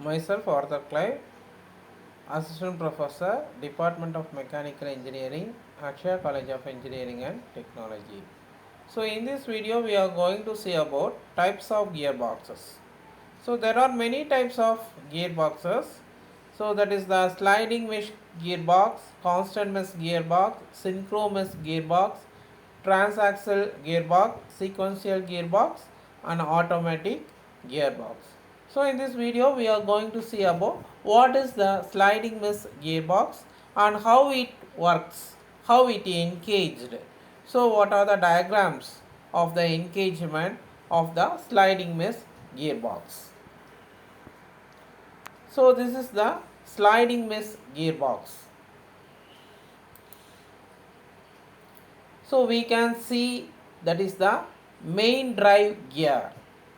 Myself, Arthur Clive, Assistant Professor, Department of Mechanical Engineering, Akshaya College of Engineering and Technology. So, in this video, we are going to see about types of gearboxes. So, there are many types of gearboxes. So, that is the sliding mesh gearbox, constant mesh gearbox, synchro mesh gearbox, transaxle gearbox, sequential gearbox, and automatic gearbox. So in this video we are going to see about what is the sliding mesh gearbox and how it works, how it engaged. So what are the diagrams of the engagement of the sliding mesh gearbox. So this is the sliding mesh gearbox. So we can see that is the main drive gear.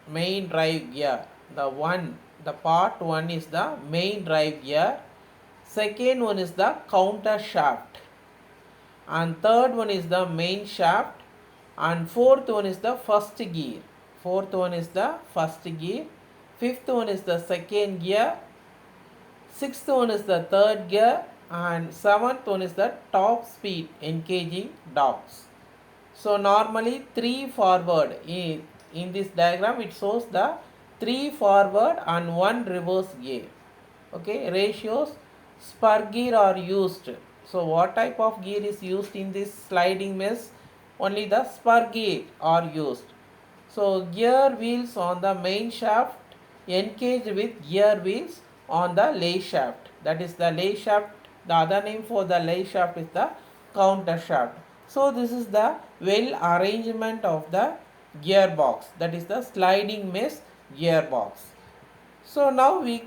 Main drive gear. The part one is the main drive gear. Second one is the counter shaft. And third one is the main shaft. And fourth one is the first gear. Fourth one is the first gear. Fifth one is the second gear. Sixth one is the third gear. And seventh one is the top speed engaging dogs. So normally 3 forward in this diagram it shows the 3 forward and 1 reverse gear. Okay, ratios spur gear are used. So what type of gear is used in this sliding mesh? Only the spur gear are used. So gear wheels on the main shaft engage with gear wheels on the lay shaft. That is the lay shaft. The other name for the lay shaft is the counter shaft. So this is the well arrangement of the gearbox. That is the sliding mesh gearbox. So now we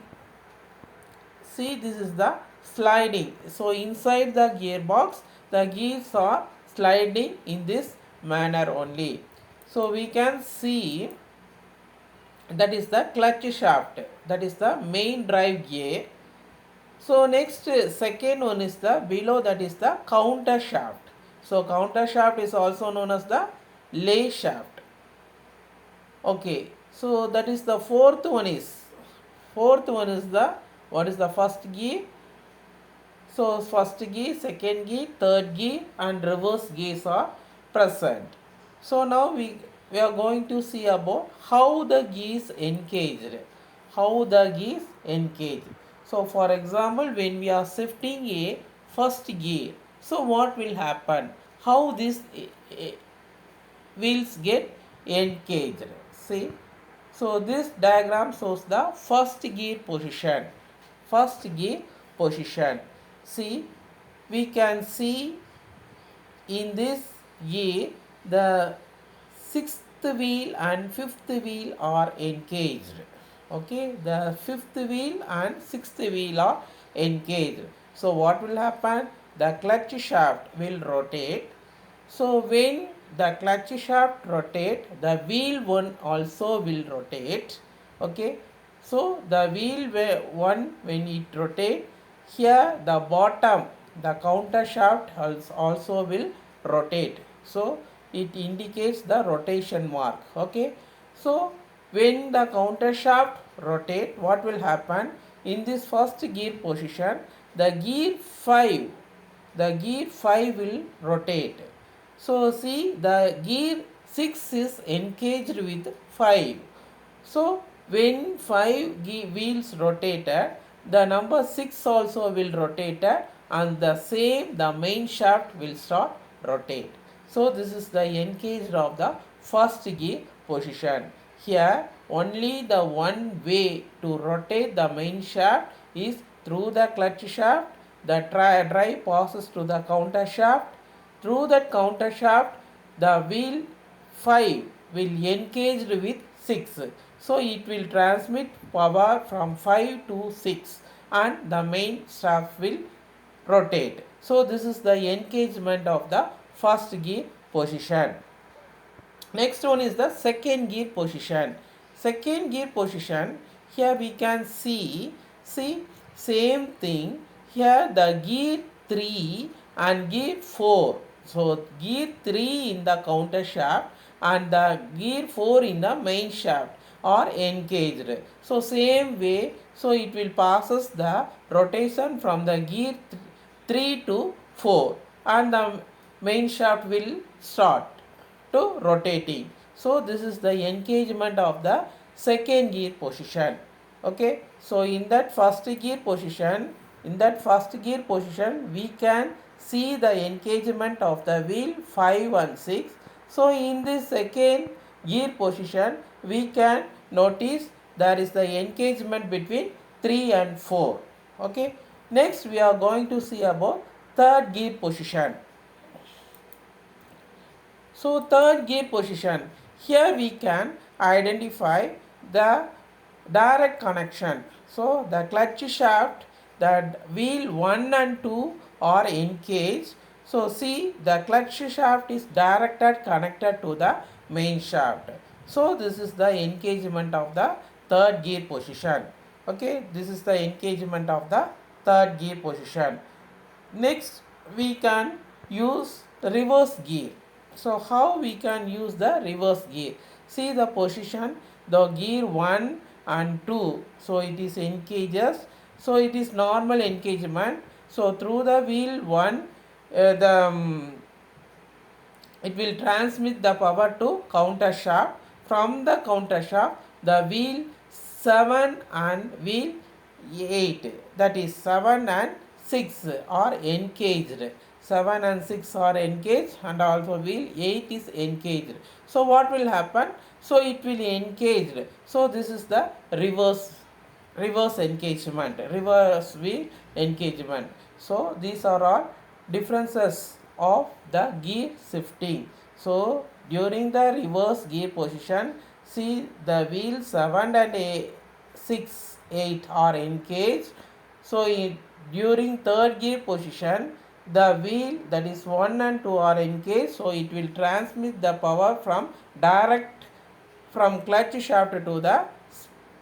see this is the sliding. So inside the gearbox the gears are sliding in this manner only. So we can see that is the clutch shaft, that is the main drive gear. So next second one is the below, that is the counter shaft. So counter shaft is also known as the lay shaft. Okay, so that is the fourth one is the what is the first gear. So first gear, second gear, third gear and reverse gears are present. So now we are going to see about how the gears engaged. How the gears engaged. So for example, when we are shifting a first gear, so what will happen? How this wheels get engaged. See, so this diagram shows the first gear position. First gear position. See, we can see in this gear the sixth wheel and fifth wheel are engaged. Okay, the fifth wheel and sixth wheel are engaged. So what will happen? The clutch shaft will rotate. So when the clutch shaft rotate, the wheel one also will rotate. Okay, so the wheel one when it rotate, here the bottom, the counter shaft also will rotate. So it indicates the rotation mark. Okay, so when the counter shaft rotate, what will happen? In this first gear position, the gear 5 will rotate. So see, the gear 6 is engaged with 5. So when 5 wheels rotated, the number 6 also will rotate and the main shaft will start rotate. So this is the engaged of the first gear position. Here only the one way to rotate the main shaft is through the clutch shaft. The drive passes to the counter shaft. Through that counter shaft, the wheel 5 will engage with 6. So it will transmit power from 5 to 6 and the main shaft will rotate. So this is the engagement of the first gear position. Next one is the second gear position. Second gear position, here we can see same thing. Here the gear 3 and gear 4. So gear 3 in the counter shaft and the gear 4 in the main shaft. or engaged. So same way, so it will passes the rotation from the gear 3 to 4, and the main shaft will start to rotating. So this is the engagement of the second gear position. Okay, so in that first gear position, we can see the engagement of the wheel 5 and 6. So in this second gear position, we can notice there is the engagement between 3 and 4. Okay, next we are going to see about third gear position. So third gear position, here we can identify the direct connection. So the clutch shaft, the wheel 1 and 2 are engaged. So see, the clutch shaft is directed connected to the main shaft. So this is the engagement of the third gear position. Okay, this is the engagement of the third gear position. Next, we can use reverse gear. So how we can use the reverse gear? See the position, the gear 1 and 2. So it is engages. So it is normal engagement. So through the wheel 1, it will transmit the power to counter shaft. From the counter shaft, the wheel 7 and wheel 8, that is 7 and 6 are engaged. 7 and 6 are engaged, and also wheel 8 is engaged. So what will happen? So it will engage. So this is the reverse engagement, reverse wheel engagement. So these are all differences of the gear shifting. So during the reverse gear position, see the wheel 7 and 6, 8 are engaged. So during third gear position, the wheel that is 1 and 2 are engaged. So it will transmit the power from direct from clutch shaft to the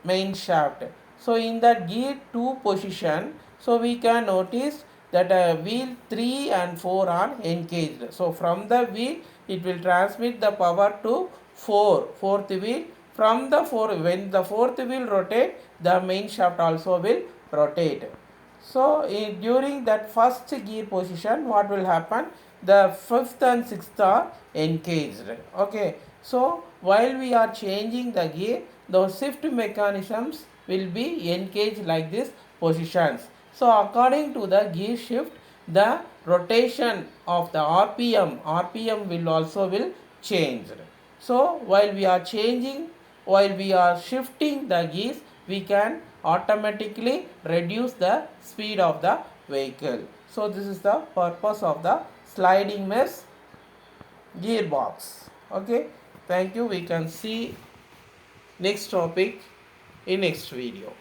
main shaft. So in the gear 2 position, so we can notice that wheel 3 and 4 are engaged. So from the wheel, it will transmit the power to fourth wheel. From the when the fourth wheel rotate, the main shaft also will rotate. So during that first gear position, what will happen? The fifth and sixth are engaged. Okay, so while we are changing the gear, the shift mechanisms will be engaged like this positions. So according to the gear shift, the rotation of the RPM will also will change. So while we are shifting the gears, we can automatically reduce the speed of the vehicle. So this is the purpose of the sliding mesh gearbox. Okay, thank you. We can see next topic in next video.